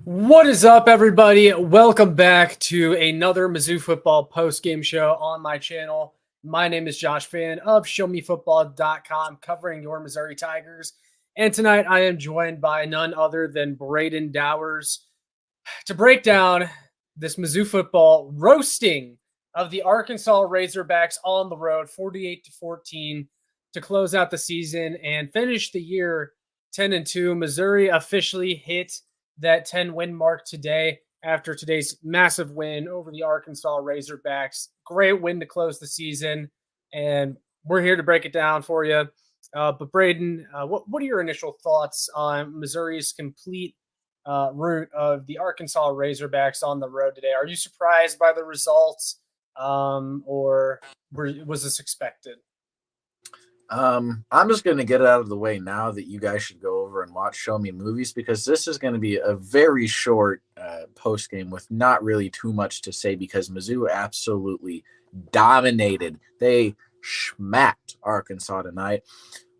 What is up, everybody? Welcome back to another Mizzou Football post-game show on my channel. My name is Josh Fan of ShowMeFootball.com, covering your Missouri Tigers. And tonight I am joined by none other than Brayden Dowers to break down this Mizzou Football roasting of the Arkansas Razorbacks on the road, 48-14, to close out the season and finish the year 10-2. Missouri officially hit that 10-win mark today after today's massive win over the Arkansas Razorbacks. Great win to close the season, and we're here to break it down for you. But Brayden, what are your initial thoughts on Missouri's complete route of the Arkansas Razorbacks on the road today? Are you surprised by the results, or was this expected? I'm just going to get it out of the way now that you guys should go over and watch Show Me Movies, because this is going to be a very short post game with not really too much to say, because Mizzou absolutely dominated. They smacked Arkansas tonight,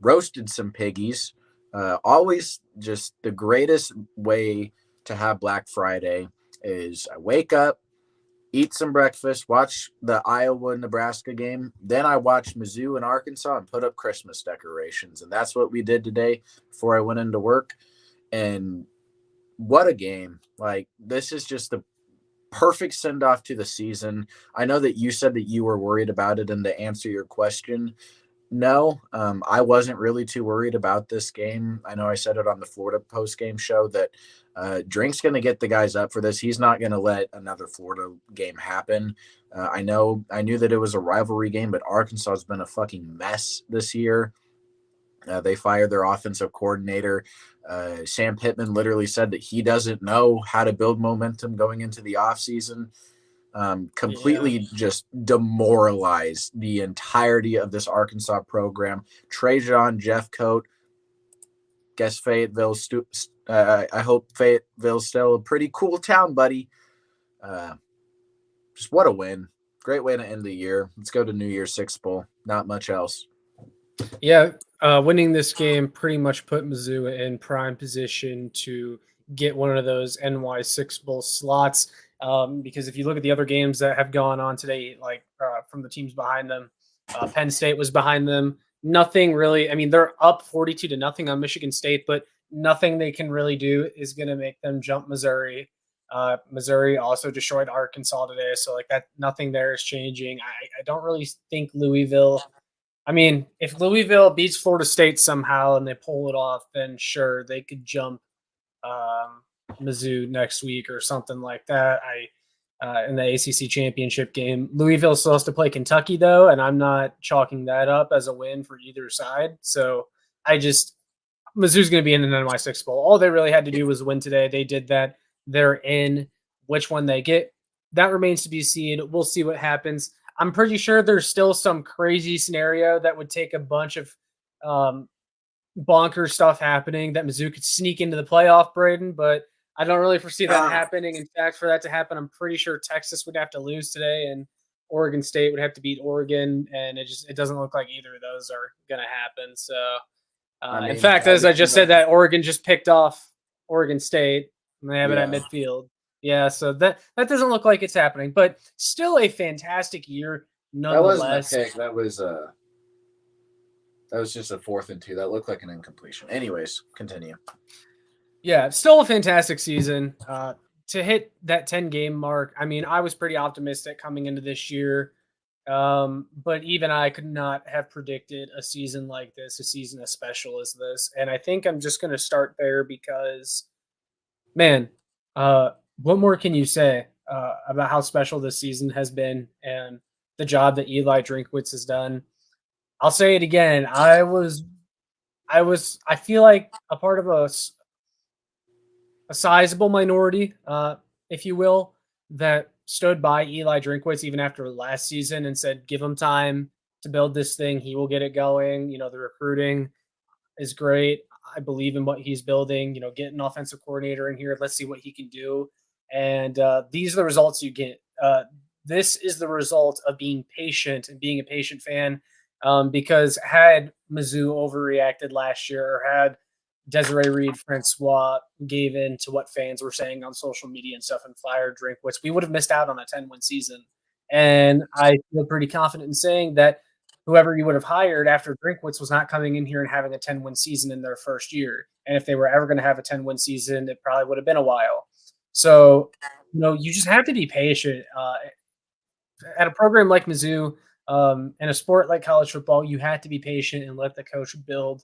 roasted some piggies. Always just the greatest way to have Black Friday is I wake up, eat some breakfast, watch the Iowa-Nebraska game. Then I watch Mizzou and Arkansas and put up Christmas decorations. And that's what we did today before I went into work. And what a game. Like, this is just the perfect send-off to the season. I know that you said that you were worried about it, and to answer your question, no, I wasn't really too worried about this game. I know I said it on the Florida post-game show that Drink's going to get the guys up for this. He's not going to let another Florida game happen. I knew that it was a rivalry game, but Arkansas has been a fucking mess this year. They fired their offensive coordinator. Sam Pittman literally said that he doesn't know how to build momentum going into the offseason. Completely just demoralized the entirety of this Arkansas program. Trajan Jeffcoat, guess Fayetteville. I hope Fayetteville's still a pretty cool town, buddy. Just what a win. Great way to end the year. Let's go to New Year's Six Bowl. Not much else. Yeah, winning this game pretty much put Mizzou in prime position to get one of those NY Six Bowl slots. Because if you look at the other games that have gone on today, like from the teams behind them, Penn State was behind them. Nothing really. I mean, they're up 42-0 on Michigan State, but nothing they can really do is going to make them jump Missouri. Missouri also destroyed Arkansas today, so like that, nothing there is changing. I don't really think Louisville. I mean, if Louisville beats Florida State somehow and they pull it off, then sure, they could jump Mizzou next week or something like that. In the ACC championship game, Louisville still has to play Kentucky though, and I'm not chalking that up as a win for either side. So Mizzou's going to be in an NY6 bowl. All they really had to do was win today. They did that. They're in. Which one they get, that remains to be seen. We'll see what happens. I'm pretty sure there's still some crazy scenario that would take a bunch of bonkers stuff happening that Mizzou could sneak into the playoff, Brayden, but I don't really foresee that happening. In fact, for that to happen, I'm pretty sure Texas would have to lose today and Oregon State would have to beat Oregon, and it doesn't look like either of those are going to happen. So, in fact, as I just said, that Oregon just picked off Oregon State, and they have it at midfield. Yeah, so that doesn't look like it's happening, but still a fantastic year nonetheless. That wasn't a pick. That was just a 4th and 2. That looked like an incompletion. Anyways, continue. Yeah, still a fantastic season. To hit that 10-game mark, I mean, I was pretty optimistic coming into this year, but even I could not have predicted a season like this, a season as special as this. And I think I'm just going to start there because, man, what more can you say about how special this season has been and the job that Eli Drinkwitz has done? I'll say it again. I feel like a part of a sizable minority, if you will, that stood by Eli Drinkwitz even after last season and said, give him time to build this thing. He will get it going. You know, the recruiting is great. I believe in what he's building. You know, get an offensive coordinator in here. Let's see what he can do. And these are the results you get. This is the result of being patient and being a patient fan, because had Mizzou overreacted last year or had Desiree Reed, Francois gave in to what fans were saying on social media and stuff and fired Drinkwitz, we would have missed out on a 10-win season. And I feel pretty confident in saying that whoever you would have hired after Drinkwitz was not coming in here and having a 10-win season in their first year. And if they were ever going to have a 10-win season, it probably would have been a while. So, you just have to be patient. At a program like Mizzou, in a sport like college football, you have to be patient and let the coach build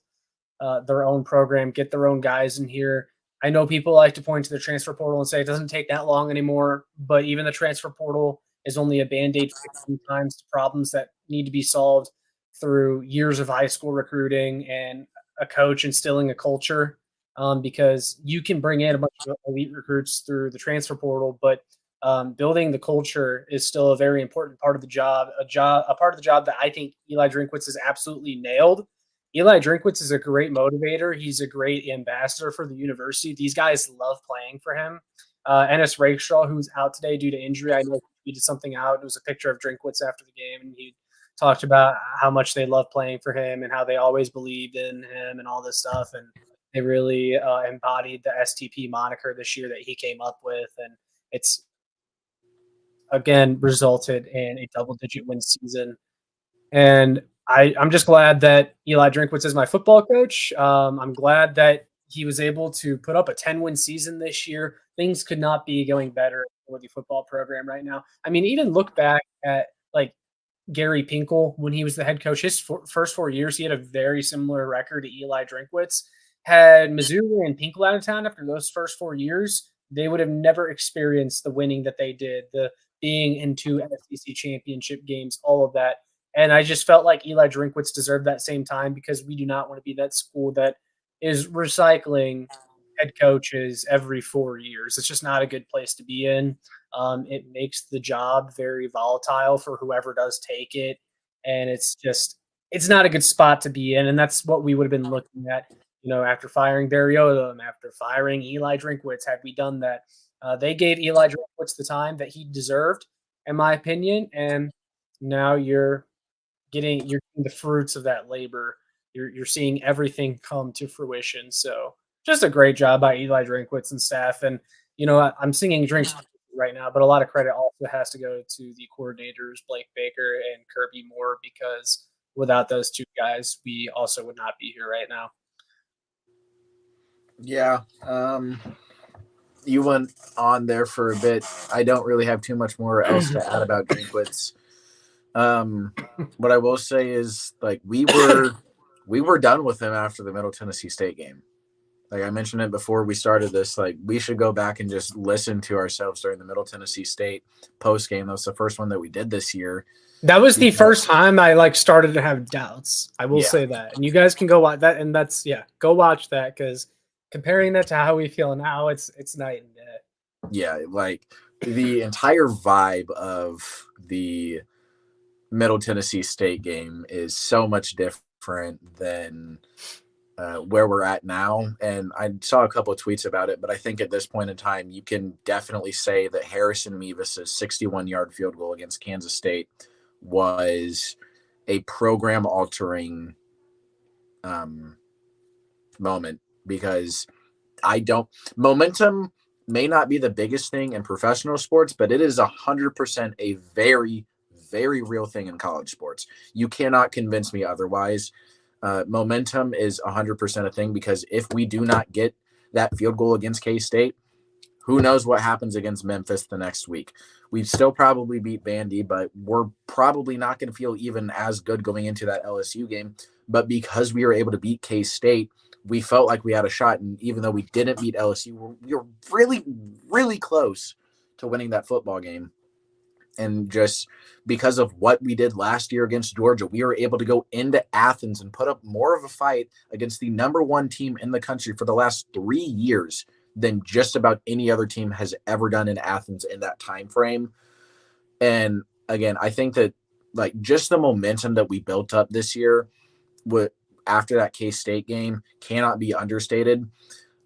their own program, get their own guys in here. I know people like to point to the transfer portal and say it doesn't take that long anymore, but even the transfer portal is only a Band-Aid sometimes to problems that need to be solved through years of high school recruiting and a coach instilling a culture, because you can bring in a bunch of elite recruits through the transfer portal, but building the culture is still a very important part of the job, a part of the job that I think Eli Drinkwitz has absolutely nailed. Eli Drinkwitz is a great motivator. He's a great ambassador for the university. These guys love playing for him. Ennis Rakestraw, who's out today due to injury, I know he did something out. It was a picture of Drinkwitz after the game, and he talked about how much they love playing for him and how they always believed in him and all this stuff. And they really embodied the STP moniker this year that he came up with. And it's, again, resulted in a double-digit win season. And I'm just glad that Eli Drinkwitz is my football coach. I'm glad that he was able to put up a 10-win season this year. Things could not be going better for the football program right now. I mean, even look back at like Gary Pinkel when he was the head coach. His first 4 years, he had a very similar record to Eli Drinkwitz. Had Mizzou and Pinkel out of town after those first 4 years, they would have never experienced the winning that they did, the being into SEC championship games, all of that. And I just felt like Eli Drinkwitz deserved that same time because we do not want to be that school that is recycling head coaches every 4 years. It's just not a good place to be in. It makes the job very volatile for whoever does take it. And it's not a good spot to be in. And that's what we would have been looking at, after firing Barry Odom, after firing Eli Drinkwitz. Had we done that, they gave Eli Drinkwitz the time that he deserved, in my opinion. And now you're getting the fruits of that labor. You're seeing everything come to fruition. So just a great job by Eli Drinkwitz and staff. And, I'm singing drinks right now, but a lot of credit also has to go to the coordinators, Blake Baker and Kirby Moore, because without those two guys, we also would not be here right now. Yeah. You went on there for a bit. I don't really have too much more else to add about Drinkwitz. What I will say is, like, we were done with him after the Middle Tennessee State game. Like I mentioned it before we started this, like we should go back and just listen to ourselves during the Middle Tennessee State post game. That was the first one that we did this year. That was the first time I started to have doubts. I will say that, and you guys can go watch that. And that's go watch that, because comparing that to how we feel now, it's night and day. Yeah, like the entire vibe of the Middle Tennessee State game is so much different than where we're at now. And I saw a couple of tweets about it, but I think at this point in time, you can definitely say that Harrison Mevis's 61-yard field goal against Kansas State was a program-altering moment, because momentum may not be the biggest thing in professional sports, but it is 100% a very, very real thing in college sports. You cannot convince me otherwise. Momentum is 100% a thing, because if we do not get that field goal against K-State, who knows what happens against Memphis the next week. We'd still probably beat Vandy, but we're probably not going to feel even as good going into that LSU game. But because we were able to beat K-State, we felt like we had a shot. And even though we didn't beat LSU, we were really, really close to winning that football game. And just because of what we did last year against Georgia, we were able to go into Athens and put up more of a fight against the number one team in the country for the last 3 years than just about any other team has ever done in Athens in that time frame. And again, I think that like just the momentum that we built up this year after that K-State game cannot be understated.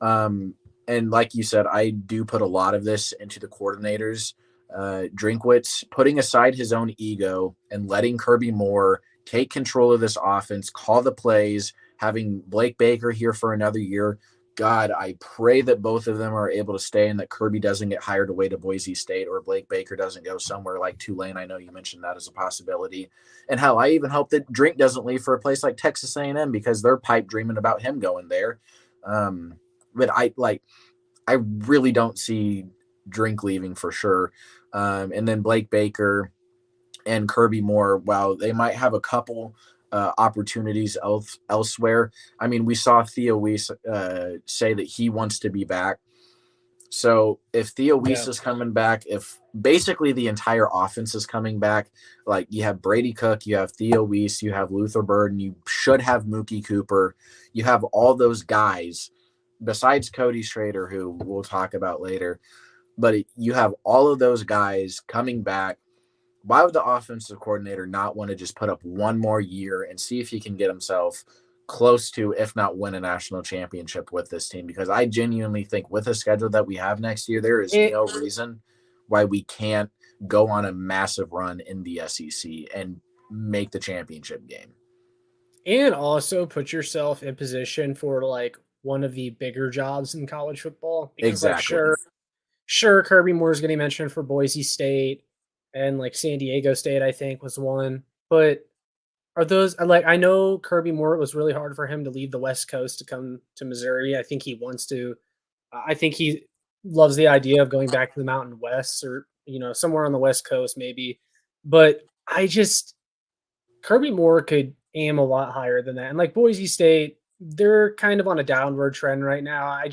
And like you said, I do put a lot of this into the coordinators. Drinkwitz putting aside his own ego and letting Kirby Moore take control of this offense, call the plays, having Blake Baker here for another year. God, I pray that both of them are able to stay and that Kirby doesn't get hired away to Boise State or Blake Baker doesn't go somewhere like Tulane. I know you mentioned that as a possibility. And hell, I even hope that Drink doesn't leave for a place like Texas A&M because they're pipe dreaming about him going there. But I really don't see Drink leaving for sure. And then Blake Baker and Kirby Moore, while they might have a couple opportunities elsewhere. I mean, we saw Theo Weiss say that he wants to be back. So if Theo Weiss is coming back, if basically the entire offense is coming back, like you have Brady Cook, you have Theo Weiss, you have Luther Burden, you should have Mookie Cooper, you have all those guys besides Cody Schrader, who we'll talk about later. But you have all of those guys coming back. Why would the offensive coordinator not want to just put up one more year and see if he can get himself close to, if not win a national championship with this team? Because I genuinely think with the schedule that we have next year, there is no reason why we can't go on a massive run in the SEC and make the championship game. And also put yourself in position for like one of the bigger jobs in college football. Because Exactly. Like, sure, Kirby Moore is getting mentioned for Boise State and like San Diego State, I think, was one. But are those like I know Kirby Moore, it was really hard for him to leave the West Coast to come to Missouri. I think he wants to. I think he loves the idea of going back to the Mountain West or somewhere on the West Coast maybe. But Kirby Moore could aim a lot higher than that. And like Boise State, they're kind of on a downward trend right now. I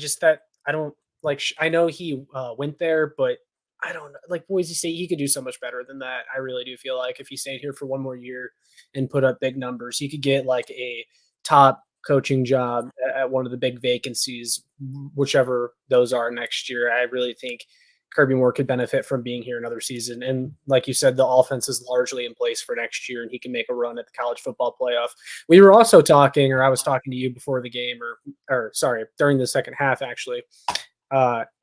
don't like. I know he went there, but I don't know. Like Boise State, he could do so much better than that. I really do feel like if he stayed here for one more year and put up big numbers, he could get like a top coaching job at one of the big vacancies, whichever those are next year. I really think Kirby Moore could benefit from being here another season. And like you said, the offense is largely in place for next year, and he can make a run at the college football playoff. We were also talking, or I was talking to you before the game, or sorry, during the second half, actually.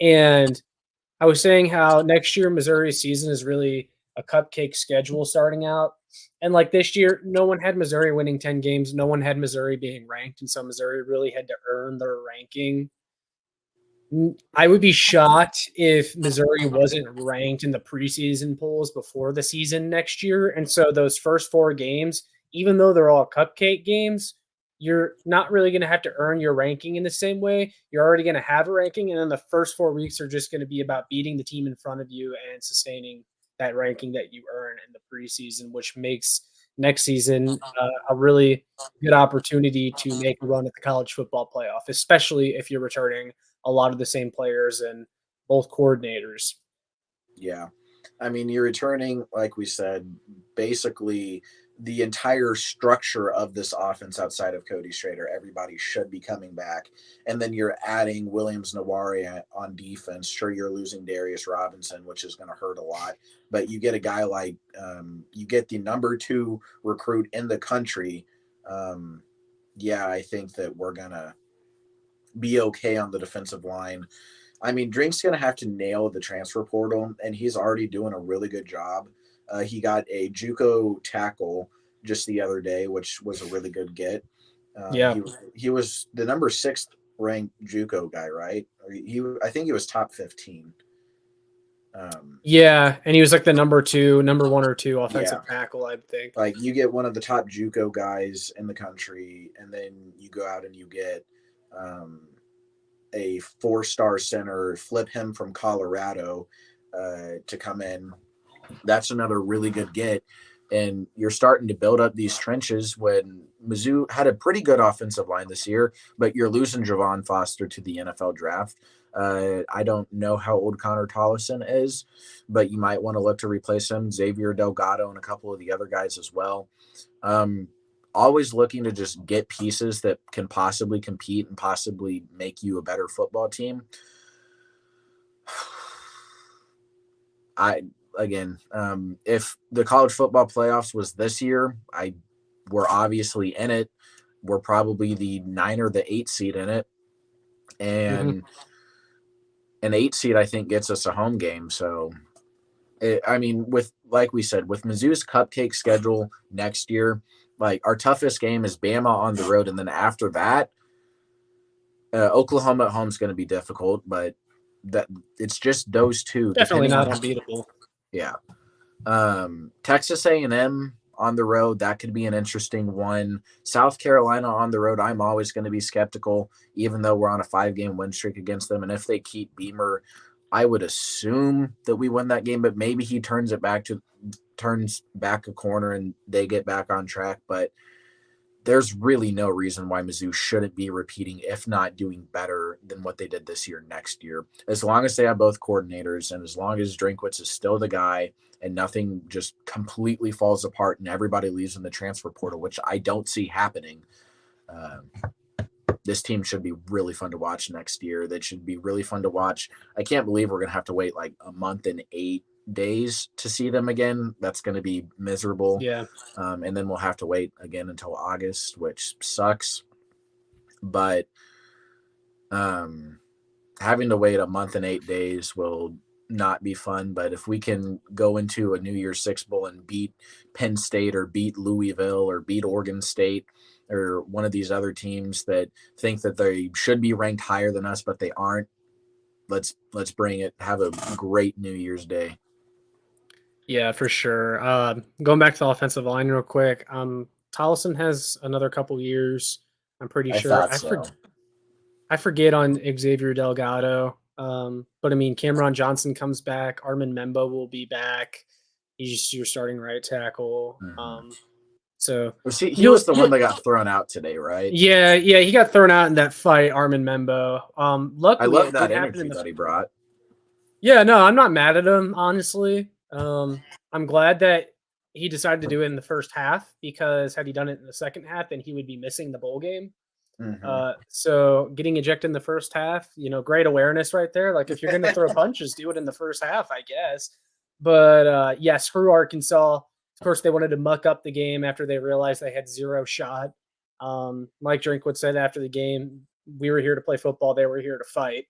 And I was saying how next year Missouri's season is really a cupcake schedule starting out. And like this year, no one had Missouri winning 10 games. No one had Missouri being ranked. And so Missouri really had to earn their ranking. I would be shocked if Missouri wasn't ranked in the preseason polls before the season next year. And so those first 4 games, even though they're all cupcake games, you're not really going to have to earn your ranking in the same way. You're already going to have a ranking. And then the first 4 weeks are just going to be about beating the team in front of you and sustaining that ranking that you earn in the preseason, which makes next season a really good opportunity to make a run at the college football playoff, especially if you're returning a lot of the same players and both coordinators. Yeah. I mean, you're returning, like we said, basically the entire structure of this offense outside of Cody Schrader. Everybody should be coming back. And then you're adding Williams-Nawari on defense. Sure, you're losing Darius Robinson, which is going to hurt a lot. But you get a guy like you get the number 2 recruit in the country. I think that we're going to be okay on the defensive line. I mean, Drink's going to have to nail the transfer portal, and he's already doing a really good job. He got a JUCO tackle just the other day, which was a really good get. He was the number 6th ranked JUCO guy, right? I think he was top 15. And he was like the number 1 or 2 offensive tackle, I think. Like you get one of the top JUCO guys in the country, and then you go out and you get a 4-star center, flip him from Colorado to come in. That's another really good get. And you're starting to build up these trenches when Mizzou had a pretty good offensive line this year, but you're losing Javon Foster to the NFL draft. I don't know how old Connor Tollison is, but you might want to look to replace him. Xavier Delgado and a couple of the other guys as well. Always looking to just get pieces that can possibly compete and possibly make you a better football team. If the college football playoffs was this year, we're obviously in it. We're probably the 9 or the 8 seed in it. And an 8 seed, I think, gets us a home game. So, like we said, with Mizzou's cupcake schedule next year, Like, our toughest game is Bama on the road, and then after that, Oklahoma at home is going to be difficult, but that it's just those two. Definitely Depending not on unbeatable. yeah. Texas A&M on the road, that could be an interesting one. South Carolina on the road, I'm always going to be skeptical, even though we're on a 5-game win streak against them. And if they keep Beamer, I would assume that we win that game, but maybe he turns back a corner and they get back on track. But there's really no reason why Mizzou shouldn't be repeating, if not doing better than what they did this year next year. As long as they have both coordinators and as long as Drinkwitz is still the guy and nothing just completely falls apart and everybody leaves in the transfer portal, which I don't see happening, this team should be really fun to watch next year. That should be really fun to watch. I can't believe we're going to have to wait like a month and 8 days to see them again. That's going to be miserable. Yeah. And then we'll have to wait again until August, which sucks. But having to wait a month and 8 days will not be fun. But if we can go into a New Year's Six Bowl and beat Penn State or beat Louisville or beat Oregon State or one of these other teams that think that they should be ranked higher than us, but they aren't, let's bring it. Have a great New Year's Day. Yeah, for sure. Going back to the offensive line real quick. Tollison has another couple years. I'm pretty sure. I forget on Xavier Delgado. But I mean, Cameron Johnson comes back. Armin Membo will be back. He's your starting right tackle. Mm-hmm. So he was the one that got thrown out today, right? Yeah, he got thrown out in that fight, Armin Membo. Luckily, I love that energy that he brought. Yeah, no, I'm not mad at him, honestly. I'm glad that he decided to do it in the first half, because had he done it in the second half, then he would be missing the bowl game. Mm-hmm. So getting ejected in the first half, great awareness right there. Like, if you're going to throw punches, do it in the first half, I guess. But yeah, screw Arkansas. Of course, they wanted to muck up the game after they realized they had zero shot. Mike Drinkwitz said after the game, "We were here to play football. They were here to fight."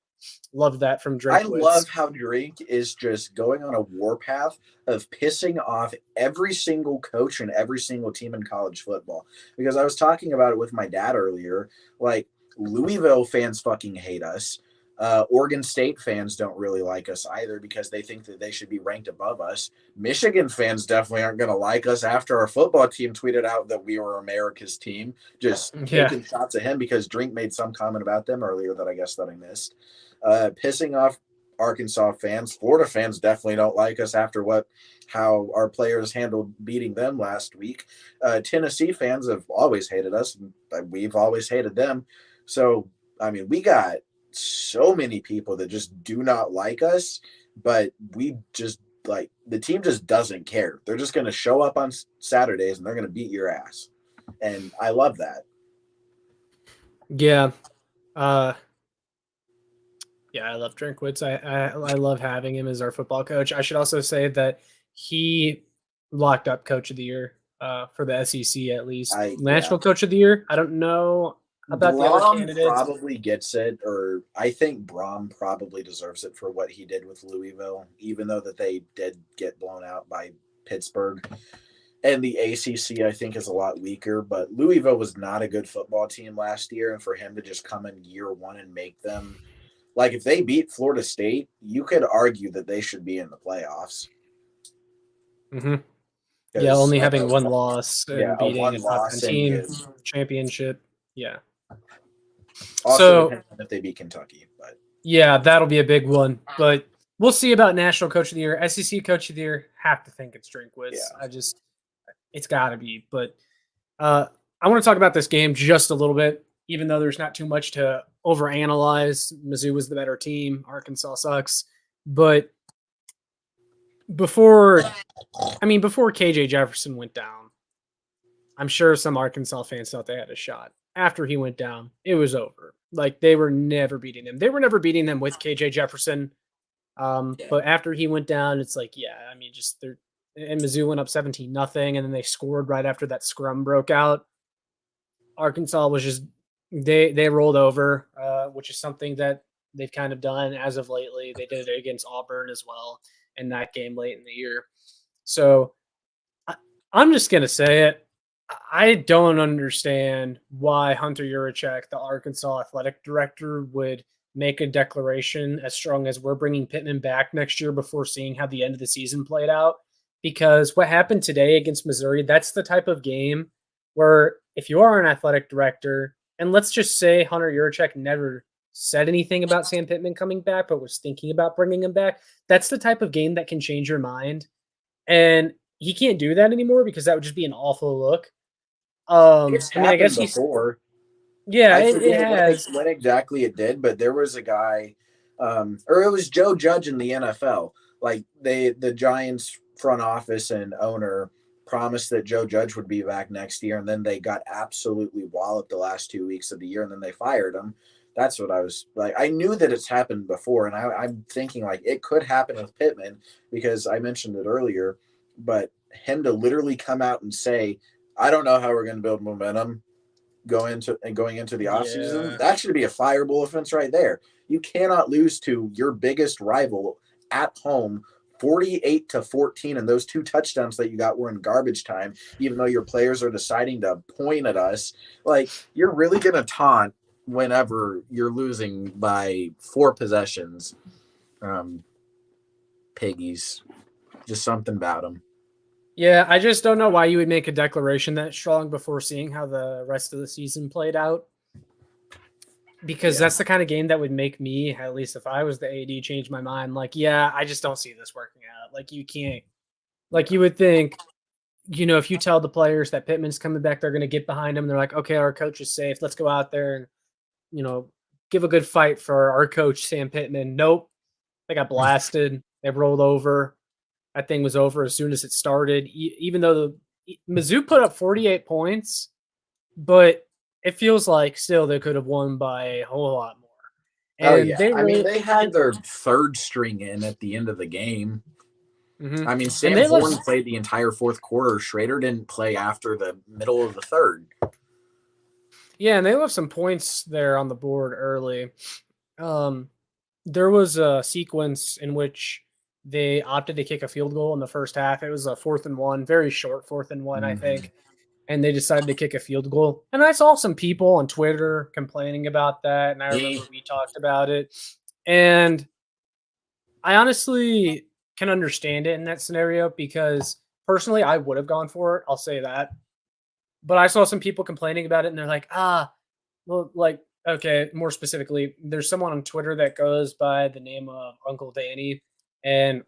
Loved that from Drinkwitz. I love how Drink is just going on a warpath of pissing off every single coach and every single team in college football. Because I was talking about it with my dad earlier. Like, Louisville fans fucking hate us. Oregon State fans don't really like us either because they think that they should be ranked above us. Michigan fans definitely aren't going to like us after our football team tweeted out that we were America's team, just taking shots at him because Drink made some comment about them earlier that I missed. Pissing off Arkansas fans. Florida fans definitely don't like us after how our players handled beating them last week. Tennessee fans have always hated us. We've always hated them. So, I mean, we got so many people that just do not like us, but we just, like, the team just doesn't care. They're just going to show up on Saturdays and they're going to beat your ass. And I love that. Yeah. Yeah, I love Drinkwitz. I love having him as our football coach. I should also say that he locked up Coach of the Year for the SEC, at least. National Coach of the Year, I don't know about the other candidates. Probably gets it, or I think Brom probably deserves it for what he did with Louisville, even though that they did get blown out by Pittsburgh. And the ACC, I think, is a lot weaker, but Louisville was not a good football team last year, and for him to just come in year one and make them, like, if they beat Florida State, you could argue that they should be in the playoffs. Mm-hmm. Yeah, only having one loss and beating a top 10 team championship. Yeah. Also, if they beat Kentucky, but yeah, that'll be a big one. But we'll see about National Coach of the Year. SEC Coach of the Year, have to think it's Drinkwitz. Yeah. It's got to be. But I want to talk about this game just a little bit, even though there's not too much to overanalyze. Mizzou was the better team. Arkansas sucks. But before KJ Jefferson went down, I'm sure some Arkansas fans thought they had a shot. After he went down, it was over. Like, they were never beating them. They were never beating them with KJ Jefferson. But after he went down, it's like, and Mizzou went up 17-0, and then they scored right after that scrum broke out. Arkansas was just, they rolled over, which is something that they've kind of done as of lately. They did it against Auburn as well in that game late in the year. So I'm just going to say it. I don't understand why Hunter Yurachek, the Arkansas athletic director, would make a declaration as strong as we're bringing Pittman back next year before seeing how the end of the season played out. Because what happened today against Missouri, that's the type of game where if you are an athletic director, and let's just say Hunter Yurachek never said anything about Sam Pittman coming back, but was thinking about bringing him back, that's the type of game that can change your mind. And he can't do that anymore because that would just be an awful look. It's I mean, I happened guess he's before. yeah, I it forget has. when exactly it did, but there was a guy, or it was Joe Judge in the NFL. Like the Giants front office and owner promised that Joe Judge would be back next year, and then they got absolutely walloped the last 2 weeks of the year, and then they fired him. That's what I was like. I knew that it's happened before, and I'm thinking like it could happen with Pittman because I mentioned it earlier, but him to literally come out and say, "I don't know how we're going to build momentum." Going into the offseason, Yeah. that should be a fireable offense right there. You cannot lose to your biggest rival at home 48-14, and those 2 touchdowns that you got were in garbage time, even though your players are deciding to point at us. Like, you're really gonna taunt whenever you're losing by 4 possessions. Piggies, just something about them. Yeah, I just don't know why you would make a declaration that strong before seeing how the rest of the season played out. Because that's the kind of game that would make me, at least if I was the AD, change my mind. Like, yeah, I just don't see this working out. Like, you can't, like, you would think, if you tell the players that Pittman's coming back, they're going to get behind him. They're like, okay, our coach is safe. Let's go out there and, give a good fight for our coach, Sam Pittman. Nope. They got blasted. They rolled over. That thing was over as soon as it started. Even though Mizzou put up 48 points, but it feels like still they could have won by a whole lot more. Oh And yeah, they I mean really, they had their third string in at the end of the game. mm-hmm. I mean, And Sam they Horn looked, played the entire fourth quarter. Schrader didn't play after the middle of the third. yeah, and they left some points there on the board early. Um, there was a sequence in which they opted to kick a field goal in the first half. It was a 4th and 1, very short 4th and 1, I think. And they decided to kick a field goal. And I saw some people on Twitter complaining about that. And I remember we talked about it. And I honestly can understand it in that scenario because personally, I would have gone for it. I'll say that. But I saw some people complaining about it and they're like, well, like, okay, more specifically, there's someone on Twitter that goes by the name of Uncle Danny. And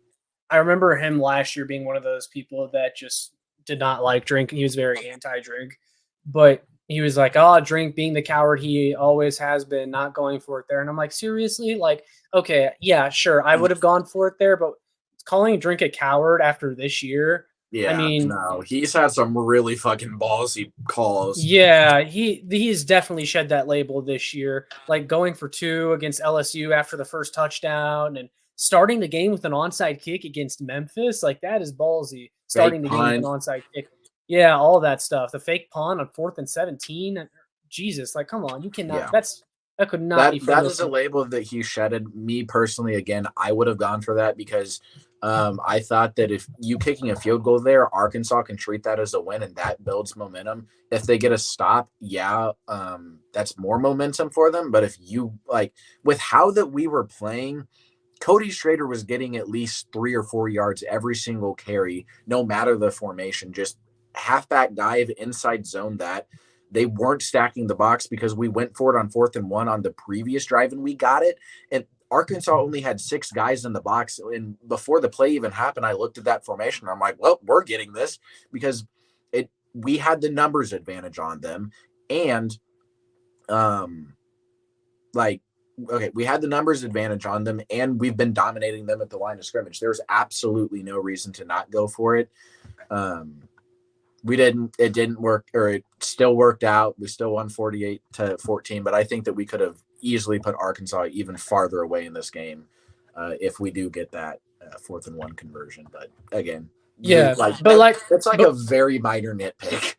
I remember him last year being one of those people that just did not like drinking. He was very anti-drink, but he was like, "Oh, drink, being the coward he always has been, not going for it there." And I'm like, seriously, like, okay, yeah, sure, I would have gone for it there, but calling drink a coward after this year, I Yeah, mean, no, he's had some really fucking ballsy calls. yeah, he's definitely shed that label this year. Like going for 2 against LSU after the first touchdown and starting the game with an onside kick against Memphis, like that is ballsy. Fake Starting the game with an punt. onside kick. Yeah, all that stuff. The fake punt on 4th and 17. Jesus, like come on, you cannot Yeah, that could not be that further is a from label that he shedded. Me personally, again, I would have gone for that because I thought that if you kicking a field goal there, Arkansas can treat that as a win, and that builds momentum. If they get a stop, yeah, that's more momentum for them. But if you like with how that we were playing, Cody Schrader was getting at least 3 or 4 yards every single carry, no matter the formation. Just halfback dive, inside zone that. They weren't stacking the box because we went for it on 4th and 1 on the previous drive and we got it. And Arkansas only had 6 guys in the box. And before the play even happened, I looked at that formation. And I'm like, well, we're getting this because we had the numbers advantage on them. And like okay, we had the numbers advantage on them and we've been dominating them at the line of scrimmage. There's absolutely no reason to not go for it. It didn't work, or it still worked out. We still won 48-14, but I think that we could have easily put Arkansas even farther away in this game if we do get that 4th and 1 conversion. But again, yeah, it's like but a very minor nitpick.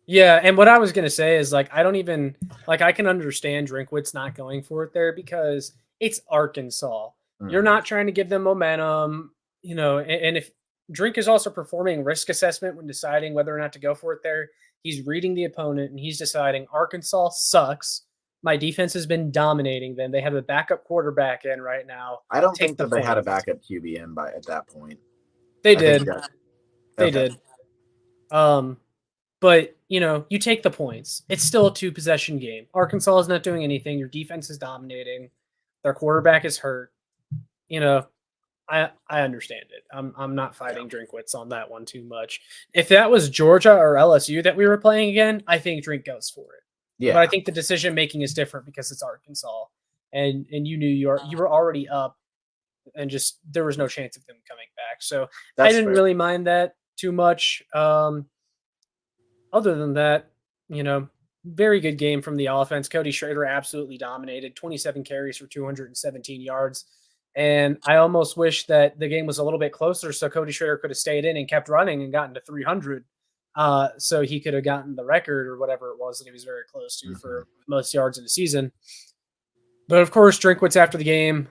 yeah, and what I was gonna say is like I don't even like I can understand Drinkwitz not going for it there because it's Arkansas. You're not trying to give them momentum, and if Drink is also performing risk assessment when deciding whether or not to go for it there. He's reading the opponent and he's deciding Arkansas sucks. My defense has been dominating them. They have a backup quarterback in right now. I don't Take think the that they had a points. backup QB in at that point. They I think did. They okay. did. But you take the points. It's still a 2-possession game. Arkansas is not doing anything. Your defense is dominating. Their quarterback is hurt. I understand it. I'm not fighting Drinkwitz on that one too much. If that was Georgia or LSU that we were playing again, I think Drink goes for it. Yeah. But I think the decision making is different because it's Arkansas, and you knew you were already up, and just there was no chance of them coming back. So I didn't really mind that too much. Other than that, very good game from the offense. Cody Schrader absolutely dominated, 27 carries for 217 yards. And I almost wish that the game was a little bit closer so Cody Schrader could have stayed in and kept running and gotten to 300. So he could have gotten the record or whatever it was that he was very close to for most yards in the season. But of course, Drinkwitz after the game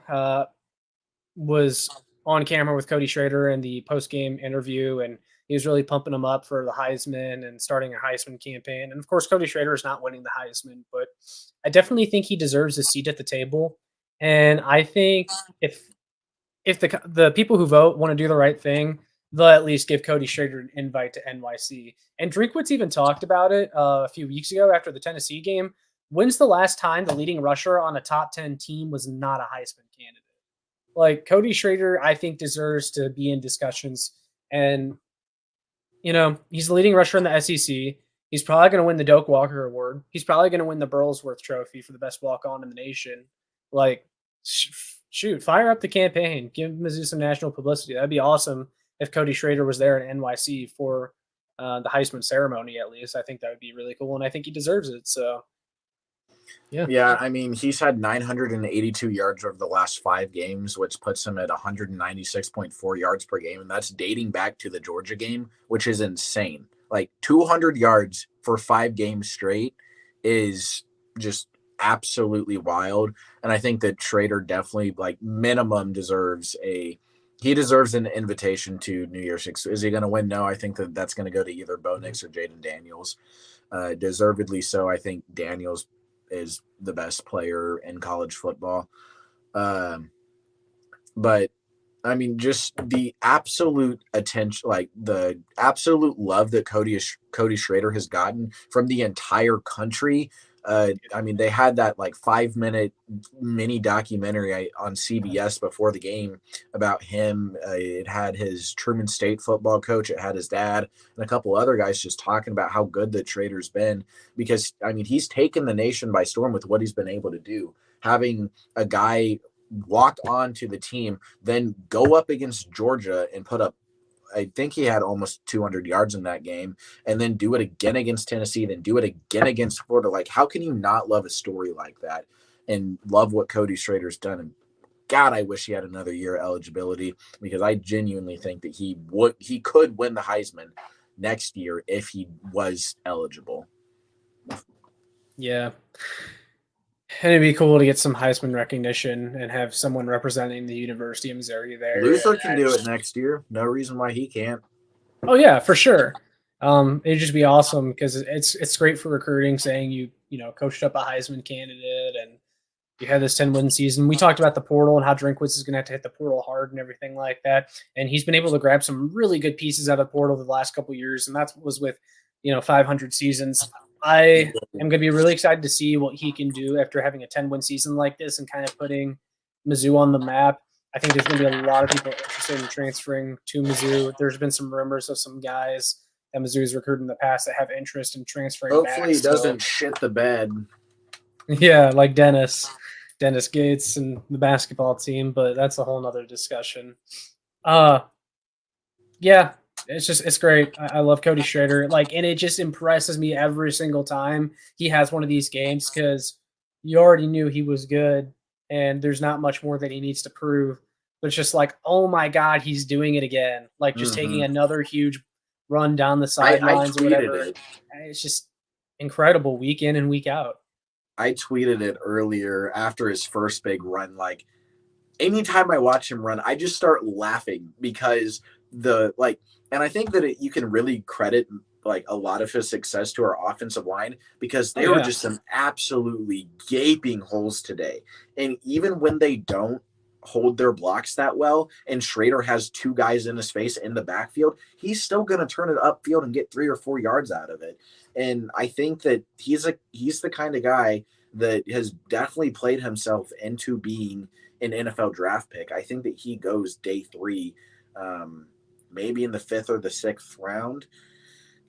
was on camera with Cody Schrader in the post-game interview, and he was really pumping him up for the Heisman and starting a Heisman campaign. And of course, Cody Schrader is not winning the Heisman, but I definitely think he deserves a seat at the table. And I think if the people who vote want to do the right thing, they'll at least give Cody Schrader an invite to NYC. And Drinkwitz even talked about it a few weeks ago after the Tennessee game. When's the last time the leading rusher on a top 10 team was not a Heisman candidate? Like, Cody Schrader, I think, deserves to be in discussions. And, he's the leading rusher in the SEC. He's probably going to win the Doak Walker Award. He's probably going to win the Burlsworth Trophy for the best walk-on in the nation. Like, shoot, fire up the campaign. Give Mizzou some national publicity. That'd be awesome if Cody Schrader was there in NYC for the Heisman ceremony, at least. I think that would be really cool, and I think he deserves it. So, yeah. Yeah, I mean, he's had 982 yards over the last 5 games, which puts him at 196.4 yards per game, and that's dating back to the Georgia game, which is insane. Like, 200 yards for 5 games straight is just absolutely wild. And I think that Schrader definitely, like, minimum deserves an invitation to New Year's Six. Is he going to win? No, I think that's going to go to either Bo Nix or Jaden Daniels. Deservedly so. I think Daniels is the best player in college football. But I mean, just the absolute attention, like the absolute love that Cody Schrader has gotten from the entire country. I mean, they had that like 5-minute mini documentary on CBS before the game about him. It had his Truman State football coach. It had his dad and a couple other guys just talking about how good that Schrader's been, because I mean, he's taken the nation by storm with what he's been able to do. Having a guy walk on to the team, then go up against Georgia and put up, I think he had almost 200 yards in that game, and then do it again against Tennessee, then do it again against Florida. Like, how can you not love a story like that and love what Cody Schrader's done? And God, I wish he had another year of eligibility, because I genuinely think that he could win the Heisman next year if he was eligible. Yeah. And it'd be cool to get some Heisman recognition and have someone representing the University of Missouri there. Luther can do it next year. No reason why he can't. Oh yeah, for sure. It'd just be awesome because it's great for recruiting, saying you coached up a Heisman candidate and you had this 10-win season. We talked about the portal and how Drinkwitz is going to have to hit the portal hard and everything like that. And he's been able to grab some really good pieces out of the portal the last couple of years, and that was with 500 seasons. I am going to be really excited to see what he can do after having a 10-win season like this and kind of putting Mizzou on the map. I think there's going to be a lot of people interested in transferring to Mizzou. There's been some rumors of some guys that Mizzou's recruited in the past that have interest in transferring Hopefully back. he doesn't shit the bed. Yeah, like Dennis Gates and the basketball team, but that's a whole nother discussion. Yeah. It's great. I love Cody Schrader. And it just impresses me every single time he has one of these games, because you already knew he was good and there's not much more that he needs to prove. But it's just like, oh my God, he's doing it again. Just taking another huge run down the sidelines or whatever. It. It's just incredible week in and week out. I tweeted it earlier after his first big run. Like, anytime I watch him run, I just start laughing, because and I think that you can really credit like a lot of his success to our offensive line because they were just some absolutely gaping holes today. And even when they don't hold their blocks that well and Schrader has two guys in his face in the backfield, he's still going to turn it upfield and get 3 or 4 yards out of it. And I think that he's the kind of guy that has definitely played himself into being an NFL draft pick. I think that he goes day 3, maybe in the 5th or the 6th round.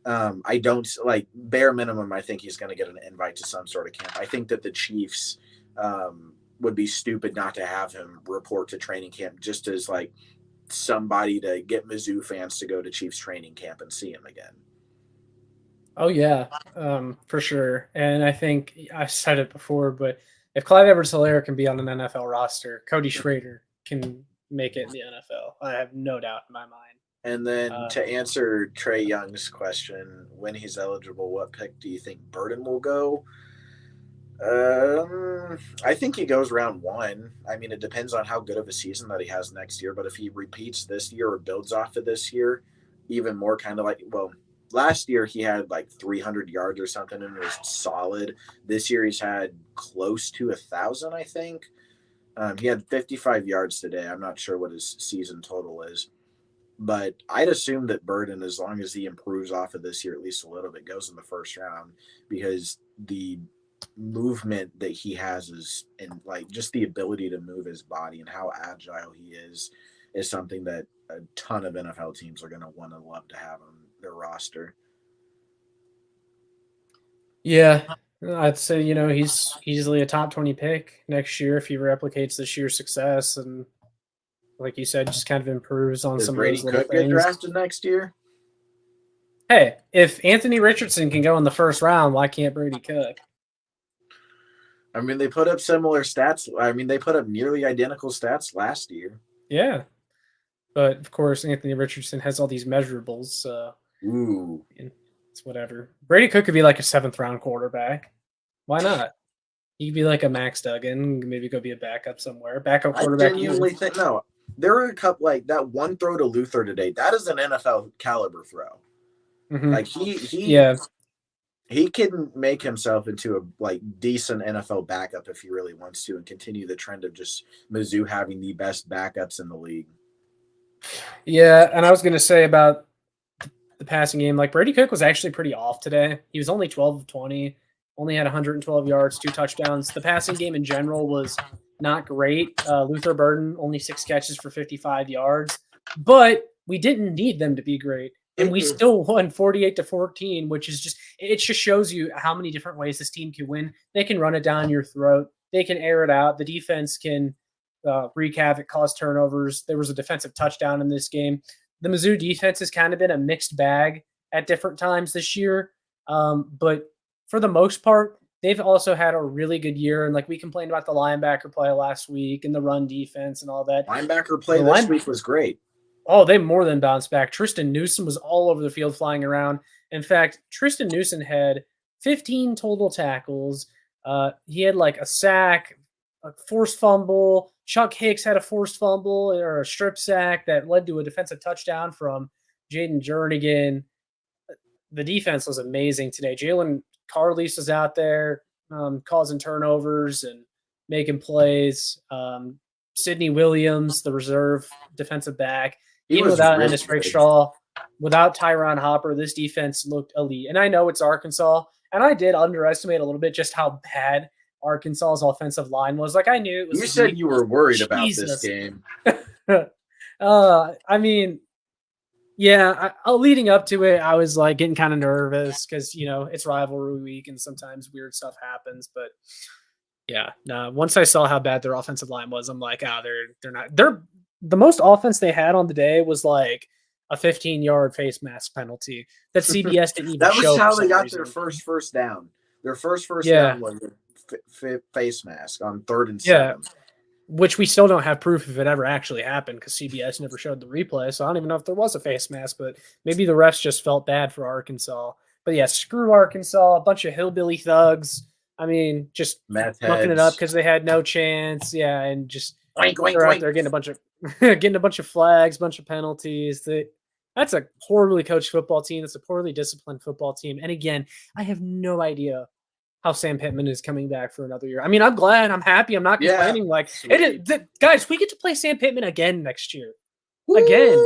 I don't like bare minimum. I think he's going to get an invite to some sort of camp. I think that the Chiefs would be stupid not to have him report to training camp just as like somebody to get Mizzou fans to go to Chiefs training camp and see him again. Oh yeah, for sure. And I think I said it before, but if Clyde Edwards-Helaire can be on an NFL roster, Cody Schrader can make it in the NFL. I have no doubt in my mind. And then to answer Trey Young's question, when he's eligible, what pick do you think Brayden will go? I think he goes round 1. I mean, it depends on how good of a season that he has next year. But if he repeats this year or builds off of this year, even more kind of like, well, last year he had like 300 yards or something and it was solid. This year he's had close to 1,000, I think. He had 55 yards today. I'm not sure what his season total is. But I'd assume that Brayden, as long as he improves off of this year at least a little bit, goes in the first round because the movement that he has is, and like just the ability to move his body and how agile he is something that a ton of NFL teams are going to want to love to have on their roster. Yeah, I'd say, he's easily a top 20 pick next year if he replicates this year's success and, like you said, just kind of improves on some of those little things. Get drafted next year? Hey, if Anthony Richardson can go in the first round, why can't Brady Cook? I mean, they put up similar stats. I mean, they put up nearly identical stats last year. Yeah. But, of course, Anthony Richardson has all these measurables. So it's whatever. Brady Cook could be like a 7th-round quarterback. Why not? He could be like a Max Duggan, maybe go be a backup somewhere. Backup quarterback. I genuinely think, no. There are a couple, like that one throw to Luther today. That is an NFL caliber throw. Mm-hmm. Like he can make himself into a like decent NFL backup if he really wants to and continue the trend of just Mizzou having the best backups in the league. Yeah, and I was going to say about the passing game, like Brady Cook was actually pretty off today. He was only 12 of 20, only had 112 yards, 2 touchdowns. The passing game in general was not great. Luther Burden, only 6 catches for 55 yards. But we didn't need them to be great. And we still won 48-14, which is it just shows you how many different ways this team can win. They can run it down your throat. They can air it out. The defense can wreak havoc, cause turnovers. There was a defensive touchdown in this game. The Mizzou defense has kind of been a mixed bag at different times this year. But for the most part, they've also had a really good year. And like we complained about the linebacker play last week and the run defense and all that. Linebacker play this week was great. Oh, they more than bounced back. Tristan Newsom was all over the field flying around. In fact, Tristan Newsom had 15 total tackles. He had like a sack, a forced fumble. Chuck Hicks had a forced fumble or a strip sack that led to a defensive touchdown from Jaden Jernigan. The defense was amazing today. Jalen Carlise was out there causing turnovers and making plays. Sidney Williams, the reserve defensive back, even without Ennis Rakestraw, without Tyron Hopper, this defense looked elite. And I know it's Arkansas, and I did underestimate a little bit just how bad Arkansas's offensive line was. Like I knew it was. You said you were worried about this game. I mean, yeah, leading up to it, I was like getting kind of nervous because it's rivalry week and sometimes weird stuff happens. But yeah, no. Once I saw how bad their offensive line was, I'm like, they're not. The most offense they had on the day was like a 15-yard face mask penalty that CBS didn't even that show. Was how they got their first down. Their first down was a face mask on 3rd and 7. Which we still don't have proof if it ever actually happened because CBS never showed the replay. So I don't even know if there was a face mask, but maybe the refs just felt bad for Arkansas. But yeah, screw Arkansas, a bunch of hillbilly thugs. I mean, just mucking it up because they had no chance. Yeah, and just Oink, oink, They're out oink. there getting a bunch of flags, bunch of penalties. That's a poorly coached football team. That's a poorly disciplined football team. And again, I have no idea how Sam Pittman is coming back for another year. I mean, I'm glad, I'm happy, I'm not complaining. Like, guys, we get to play Sam Pittman again next year. Again.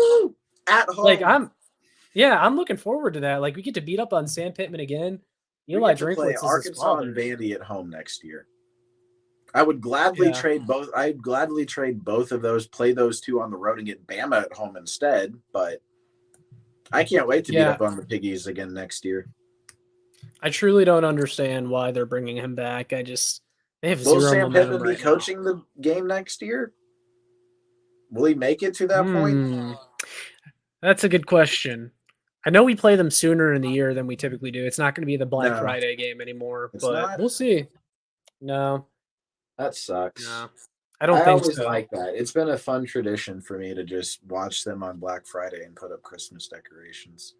At home. Like, I'm looking forward to that. Like, we get to beat up on Sam Pittman again. Eli Drinkwitz is Arkansas and Vandy at home next year. I would gladly trade both. I'd gladly trade both of those, play those two on the road, and get Bama at home instead. But I can't wait to beat up on the Piggies again next year. I truly don't understand why they're bringing him back. They have Will zero Sam Pittman be right coaching the game next year? Will he make it to that point? That's a good question. I know we play them sooner in the year than we typically do. It's not going to be the Black Friday game anymore, but we'll see. No. That sucks. No. I don't think always so. like that. It's been a fun tradition for me to just watch them on Black Friday and put up Christmas decorations.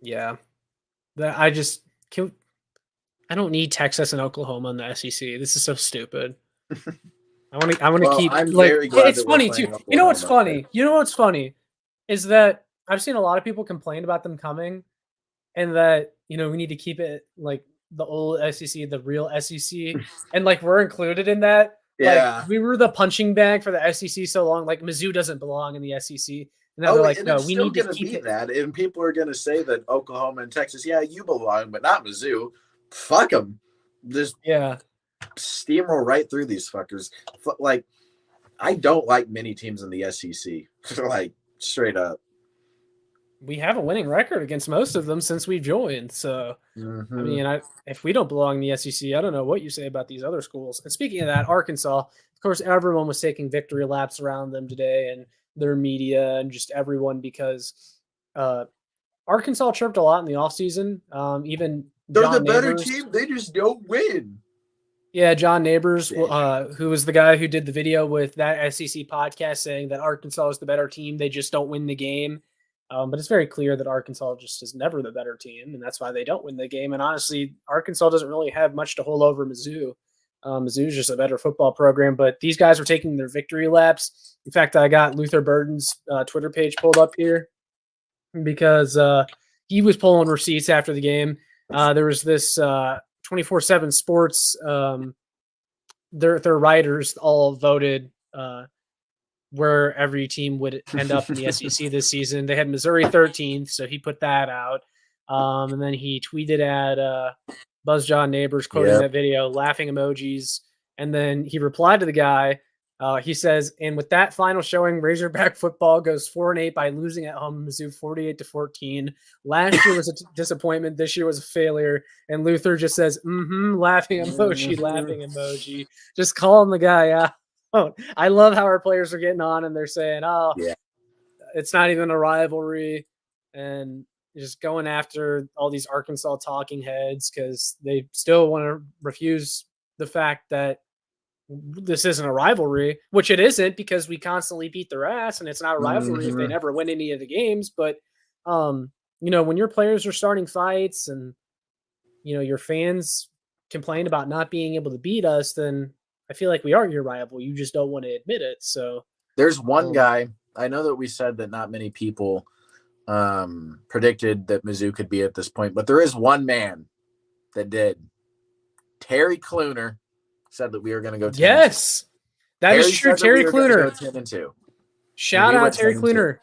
Yeah. I don't need Texas and Oklahoma in the SEC. This is so stupid. I want to keep. I'm very glad it's funny too. Oklahoma. You know what's funny? You know what's funny is that I've seen a lot of people complain about them coming, and that we need to keep it like the old SEC, the real SEC, and like we're included in that. Yeah, like, we were the punching bag for the SEC so long. Like Mizzou doesn't belong in the SEC, and now they're like, no, we need to keep it. That, and people are going to say that Oklahoma and Texas, you belong, but not Mizzou. Fuck them. Just steamroll right through these fuckers. Like, I don't like many teams in the SEC. Like, straight up. We have a winning record against most of them since we've joined. So, I mean, if we don't belong in the SEC, I don't know what you say about these other schools. And speaking of that, Arkansas, of course, everyone was taking victory laps around them today, and their media and just everyone, because Arkansas chirped a lot in the offseason. Even they're John the better Neighbors, team. They just don't win. Yeah, John Neighbors, who was the guy who did the video with that SEC podcast saying that Arkansas is the better team. They just don't win the game. But it's very clear that Arkansas just is never the better team, and that's why they don't win the game. And honestly, Arkansas doesn't really have much to hold over Mizzou. Mizzou is just a better football program, but these guys are taking their victory laps. In fact, I got Luther Burden's Twitter page pulled up here because he was pulling receipts after the game. There was this 24/7 Sports. Their writers all voted where every team would end up in the SEC this season. They had Missouri 13th, so he put that out. And then he tweeted at Buzz John Neighbors, quoting that video, laughing emojis. And then he replied to the guy. He says, and with that final showing, Razorback football goes 4-8 by losing at home, Mizzou 48-14. Last year was a disappointment. This year was a failure. And Luther just says, laughing emoji, laughing emoji. Just calling the guy out. Oh, I love how our players are getting on and they're saying, it's not even a rivalry, and just going after all these Arkansas talking heads because they still want to refuse the fact that this isn't a rivalry, which it isn't because we constantly beat their ass, and it's not a rivalry if they never win any of the games. But, when your players are starting fights and, your fans complain about not being able to beat us, then I feel like we are your rival. You just don't want to admit it. So there's one guy. I know that we said that not many people predicted that Mizzou could be at this point, but there is one man that did. Terry Cluner said that we were going to go 10-2. Yes, that is true. Terry Cluner. 10-2. Shout out Terry Cluner.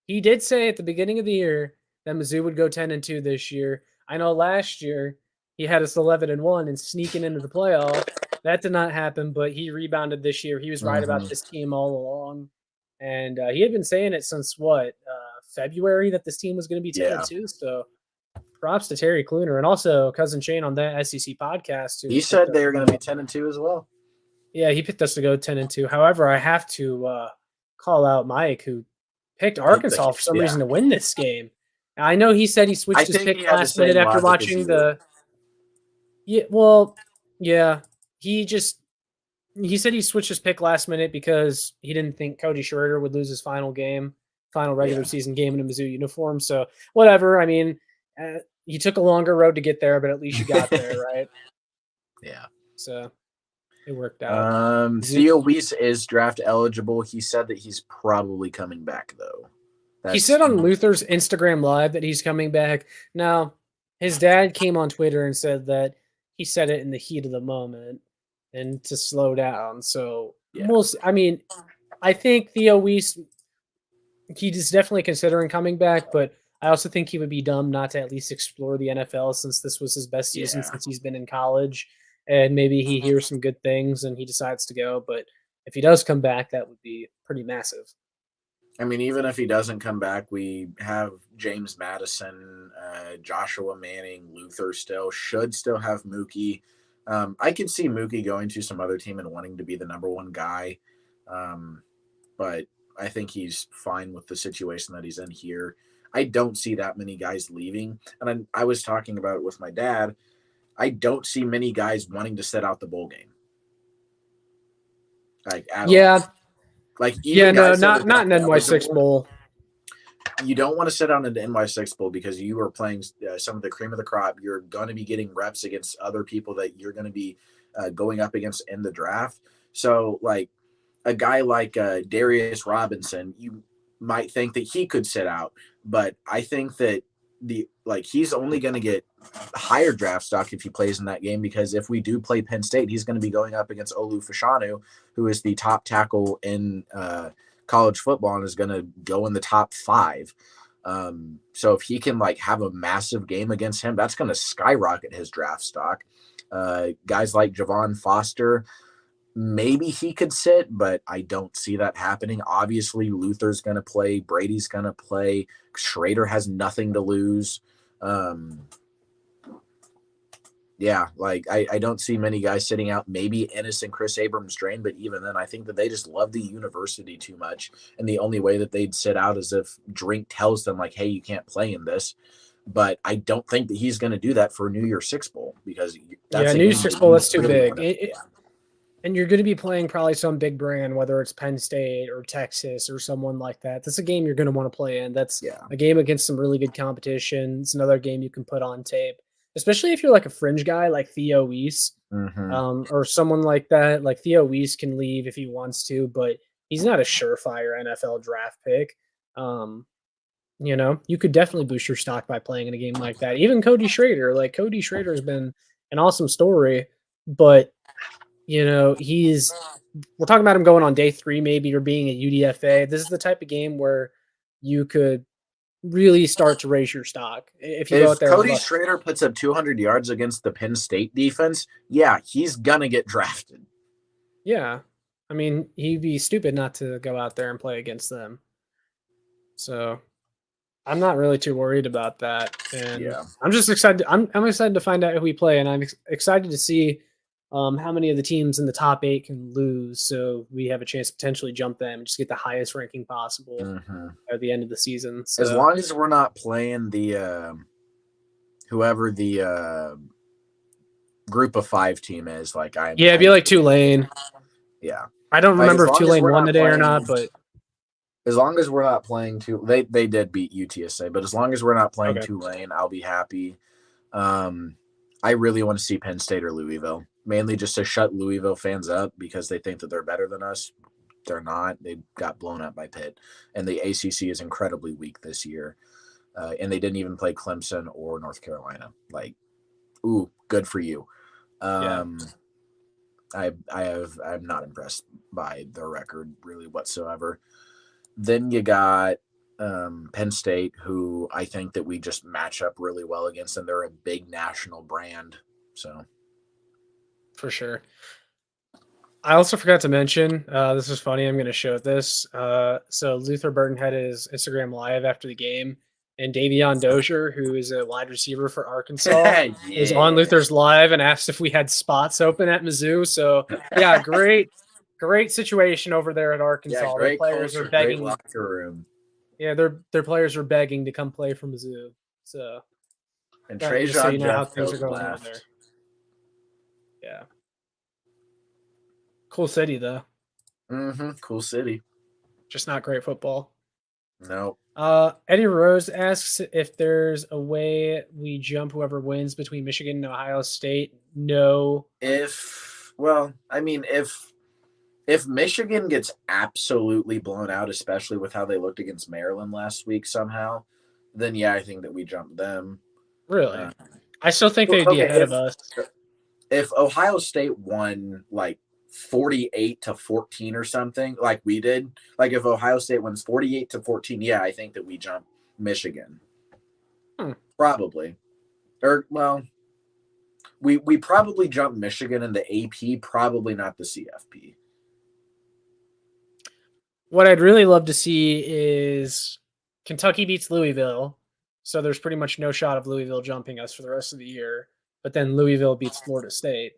He did say at the beginning of the year that Mizzou would go 10-2 this year. I know last year he had us 11-1 and sneaking into the playoff. That did not happen, but he rebounded this year. He was right about this team all along. And he had been saying it since February that this team was going to be 10-2. So props to Terry Cluner, and also Cousin Shane on that SEC podcast. He said they were going to be 10-2 as well. Yeah, he picked us to go 10-2. However, I have to call out Mike, who picked Arkansas for some reason to win this game. I know he said he switched his pick last minute after watching the. Yeah, well, yeah. He said he switched his pick last minute because he didn't think Cody Schrader would lose his final regular season game in a Mizzou uniform. So whatever. I mean, he took a longer road to get there, but at least you got there, right? Yeah. So it worked out. Theo Weiss is draft eligible. He said that he's probably coming back, though. He said on Luther's Instagram Live that he's coming back. Now, his dad came on Twitter and said that he said it in the heat of the moment and to slow down. So, I mean, I think Theo Weiss, he's definitely considering coming back, but I also think he would be dumb not to at least explore the NFL since this was his best season since he's been in college. And maybe he hears some good things and he decides to go. But if he does come back, that would be pretty massive. I mean, even if he doesn't come back, we have James Madison, Joshua Manning, Luther should still have Mookie. I could see Mookie going to some other team and wanting to be the number one guy. But I think he's fine with the situation that he's in here. I don't see that many guys leaving. And I was talking about it with my dad. I don't see many guys wanting to sit out the bowl game. Like, at all. Like, not an NY6 bowl. You don't want to sit down in the NY6 bowl because you are playing some of the cream of the crop. You're going to be getting reps against other people that you're going to be going up against in the draft. So, like, a guy like Darius Robinson, you might think that he could sit out, but I think that he's only going to get higher draft stock if he plays in that game, because if we do play Penn State, he's going to be going up against Olu Fashanu, who is the top tackle in college football and is going to go in the top 5. So if he can have a massive game against him, that's going to skyrocket his draft stock. Guys like Javon Foster, maybe he could sit, but I don't see that happening. Obviously, Luther's going to play. Brady's going to play. Schrader has nothing to lose. I don't see many guys sitting out. Maybe Ennis and Chris Abrams-Draine, but even then, I think that they just love the university too much. And the only way that they'd sit out is if Drink tells them, hey, you can't play in this. But I don't think that he's going to do that for New Year's Six Bowl, because that's New Year's Six Bowl, that's too big. And you're going to be playing probably some big brand, whether it's Penn State or Texas or someone like that. That's a game you're going to want to play in. That's a game against some really good competition. It's another game you can put on tape, especially if you're a fringe guy like Theo Weiss or someone like that. Like Theo Weiss can leave if he wants to, but he's not a surefire NFL draft pick. You could definitely boost your stock by playing in a game like that. Even Cody Schrader, Cody Schrader has been an awesome story, but we're talking about him going on day 3, maybe, or being a UDFA. This is the type of game where you could really start to raise your stock. If you go out there, Cody Schrader puts up 200 yards against the Penn State defense, he's going to get drafted. Yeah. I mean, he'd be stupid not to go out there and play against them. So I'm not really too worried about that. And I'm just excited. I'm excited to find out who we play, and I'm excited to see how many of the teams in the top 8 can lose, so we have a chance to potentially jump them and just get the highest ranking possible at the end of the season. So, as long as we're not playing the whoever the group of 5 team is, it'd be Tulane. Yeah, I don't remember if Tulane won today or not, but as long as we're not playing they did beat UTSA, but as long as we're not playing Tulane, I'll be happy. I really want to see Penn State or Louisville, mainly just to shut Louisville fans up because they think that they're better than us. They're not. They got blown up by Pitt, and the ACC is incredibly weak this year. And they didn't even play Clemson or North Carolina. Good for you. I'm not impressed by their record really whatsoever. Then you got Penn State, who I think that we just match up really well against, and they're a big national brand. So, for sure. I also forgot to mention, this is funny, I'm going to show this. So Luther Burton had his Instagram Live after the game, and Davion Dozier, who is a wide receiver for Arkansas, was on Luther's Live and asked if we had spots open at Mizzou. So, great situation over there at Arkansas. Yeah, great players culture, are begging. Great locker room. Yeah, their players are begging to come play for Mizzou. So, and Trajan how things are going over there. Yeah. Cool city, though. Cool city. Just not great football. No. Eddie Rose asks if there's a way we jump whoever wins between Michigan and Ohio State. No. If Well, I mean, if Michigan gets absolutely blown out, especially with how they looked against Maryland last week somehow, then yeah, I think that we jump them. Really? I still think they'd be Okay, ahead of us. if Ohio State won like 48-14 or something, like we did, like if Ohio State wins 48-14, yeah, I think that we jump Michigan. Probably. Or well, we probably jump Michigan in the AP, probably not the CFP. What I'd really love to see is Kentucky beats Louisville. So there's pretty much no shot of Louisville jumping us for the rest of the year. But then Louisville beats Florida State.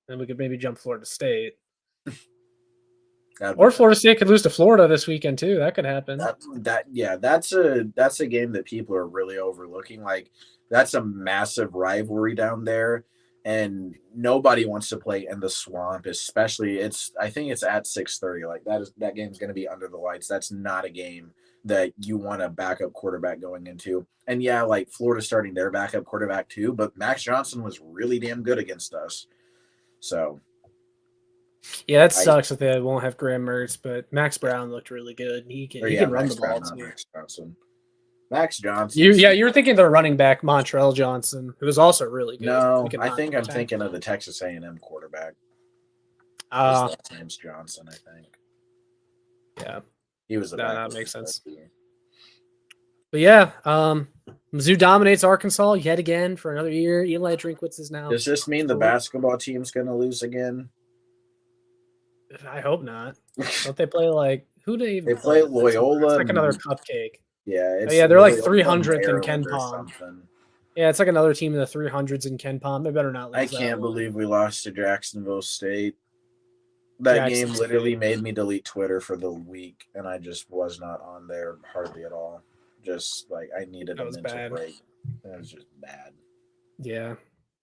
And we could maybe jump Florida State. Or Florida State could lose to Florida this weekend too. That could happen. That's a game that people are really overlooking. Like that's a massive rivalry down there, and nobody wants to play in the swamp. Especially, I think it's at 6:30. Like that game's going to be under the lights. That's not a game that you want a backup quarterback going into. And yeah, like Florida starting their backup quarterback too, but Max Johnson was really damn good against us. So. Yeah, that sucks that they won't have Graham Mertz, but Max Brown looked really good. He can run the ball too. Max Johnson. You were thinking the running back Montrell Johnson, who was also really good. No, I think I'm thinking of the Texas A&M quarterback. His last name's Johnson, I think. Yeah, he was. That makes sense. But yeah, Mizzou dominates Arkansas yet again for another year. Eli Drinkwitz is now. Does this mean the basketball team's going to lose again? I hope not. Don't they play like who do they even play? Loyola. It's like another cupcake. Yeah, they're like 300th in Ken Palm. Yeah, it's like another team in the 300s in Ken Palm. They better not lose. I can't believe we lost to Jacksonville State. That game literally made me delete Twitter for the week, and I just was not on there hardly at all. Just like I needed a mental break. That was just bad. Yeah,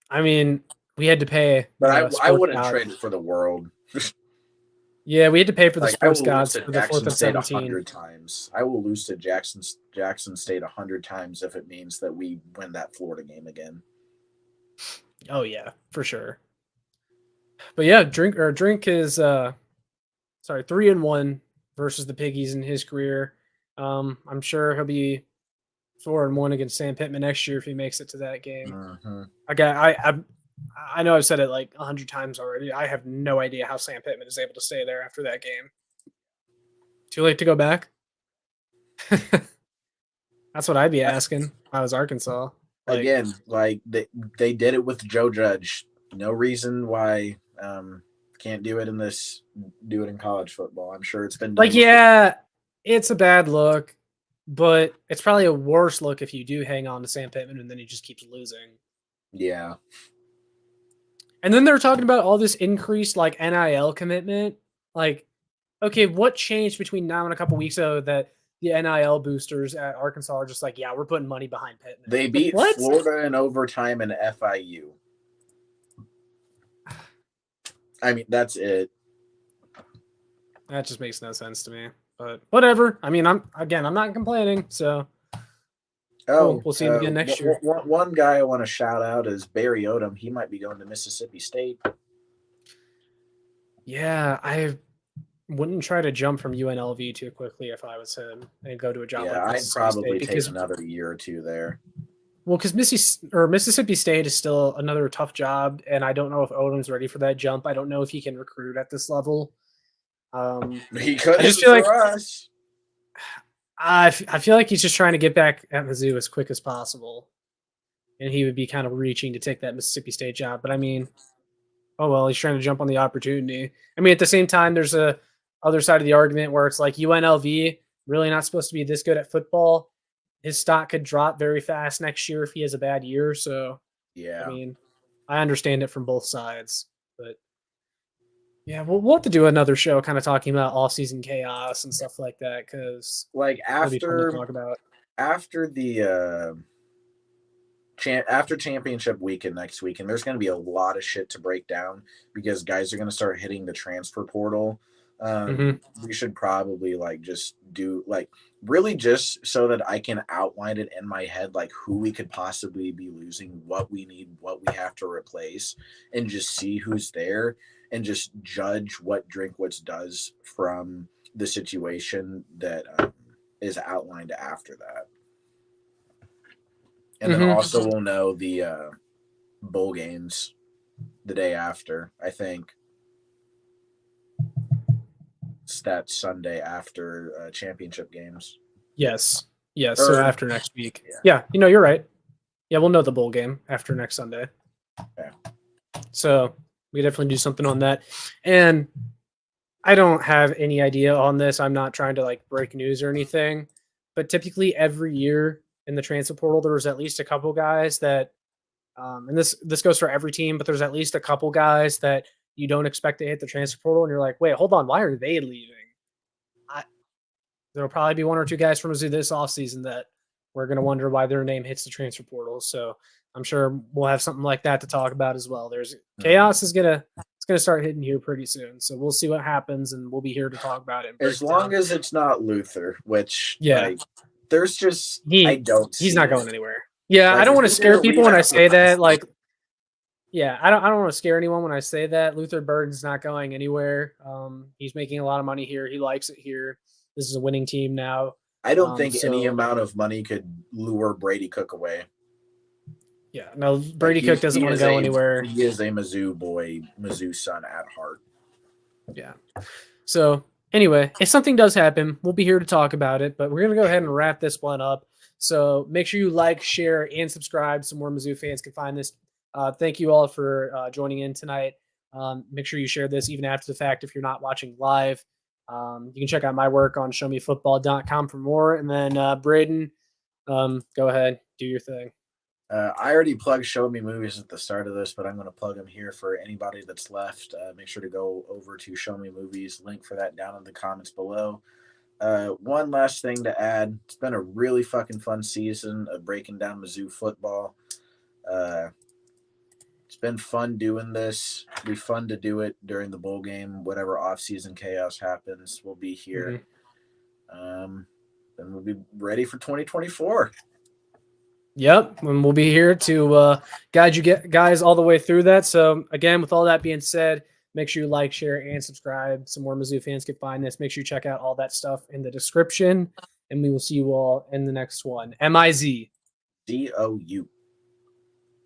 I mean, we had to pay, but I wouldn't trade it for the world. Yeah, we had to pay for the sports gods for the 4th of 17. 100 times. I will lose to Jackson State 100 times if it means that we win that Florida game again. Oh yeah, for sure. But yeah, Drink is 3-1 versus the Piggies in his career. I'm sure he'll be 4-1 against Sam Pittman next year if he makes it to that game. Mm-hmm. I know I've said it like 100 times already. I have no idea how Sam Pittman is able to stay there after that game. Too late to go back? That's what I'd be asking if I was Arkansas. Again, like they did it with Joe Judge. No reason why can't do it in college football. I'm sure it's been done it's a bad look, but it's probably a worse look if you do hang on to Sam Pittman and then he just keeps losing. Yeah. And then they're talking about all this increased like NIL commitment. Like, okay, what changed between now and a couple weeks ago that the NIL boosters at Arkansas are just like, yeah, we're putting money behind Pittman. They beat Florida in overtime and FIU. I mean, that's it. That just makes no sense to me. But whatever. I mean, I'm not complaining. So we'll see him again next year. One guy I want to shout out is Barry Odom. He might be going to Mississippi State. Yeah, I wouldn't try to jump from UNLV too quickly if I was him and go to a job. Yeah, I'd probably take another year or two there. Well, because Mississippi State is still another tough job, and I don't know if Odom's ready for that jump. I don't know if he can recruit at this level. He could for us. I feel like he's just trying to get back at Mizzou as quick as possible, and he would be kind of reaching to take that Mississippi State job. But I mean, oh well, he's trying to jump on the opportunity. I mean, at the same time, there's a other side of the argument where it's like UNLV really not supposed to be this good at football. His stock could drop very fast next year if he has a bad year. So yeah, I mean, I understand it from both sides, but. Yeah, we'll have to do another show kind of talking about off-season chaos and stuff like that because like after championship weekend next weekend, there's going to be a lot of shit to break down because guys are going to start hitting the transfer portal. We should probably like just do like really just so that I can outline it in my head, like who we could possibly be losing, what we need, what we have to replace, and just see who's there and just judge what Drinkwitz does from the situation that is outlined after that. And then also we'll know the bowl games the day after, I think. It's that Sunday after championship games. Yes. So after next week. Yeah, you're right. Yeah, we'll know the bowl game after next Sunday. Okay. So we definitely do something on that. And I don't have any idea on this. I'm not trying to like break news or anything, but typically every year in the transfer portal, there's at least a couple guys that, and this goes for every team, but there's at least a couple guys that you don't expect to hit the transfer portal, and you're like, wait, hold on, why are they leaving? There'll probably be one or two guys from Mizzou this offseason that we're going to wonder why their name hits the transfer portal. So I'm sure we'll have something like that to talk about as well. There's chaos is going to start hitting here pretty soon. So we'll see what happens, and we'll be here to talk about it. As long as it's not Luther, which like, there's just he's not going anywhere. Yeah, like, I don't want to scare people when I say that. Like, yeah, I don't want to scare anyone when I say that. Luther Burden's not going anywhere. He's making a lot of money here. He likes it here. This is a winning team now. I don't think any amount of money could lure Brady Cook away. Yeah, no, Brady Cook doesn't want to go anywhere. He is a Mizzou boy, Mizzou son at heart. Yeah. So anyway, if something does happen, we'll be here to talk about it, but we're going to go ahead and wrap this one up. So make sure you like, share, and subscribe so more Mizzou fans can find this. Thank you all for joining in tonight. Make sure you share this even after the fact if you're not watching live. You can check out my work on showmefootball.com for more. And then Brayden, go ahead, do your thing. I already plugged Show Me Movies at the start of this, but I'm going to plug them here for anybody that's left. Make sure to go over to Show Me Movies. Link for that down in the comments below. One last thing to add. It's been a really fucking fun season of breaking down Mizzou football. It's been fun doing this. It'll be fun to do it during the bowl game. Whatever off-season chaos happens, we'll be here. Then we'll be ready for 2024. Yep, and we'll be here to guide you guys all the way through that. So, again, with all that being said, make sure you like, share, and subscribe so more Mizzou fans can find this. Make sure you check out all that stuff in the description, and we will see you all in the next one. MIZ. DOU.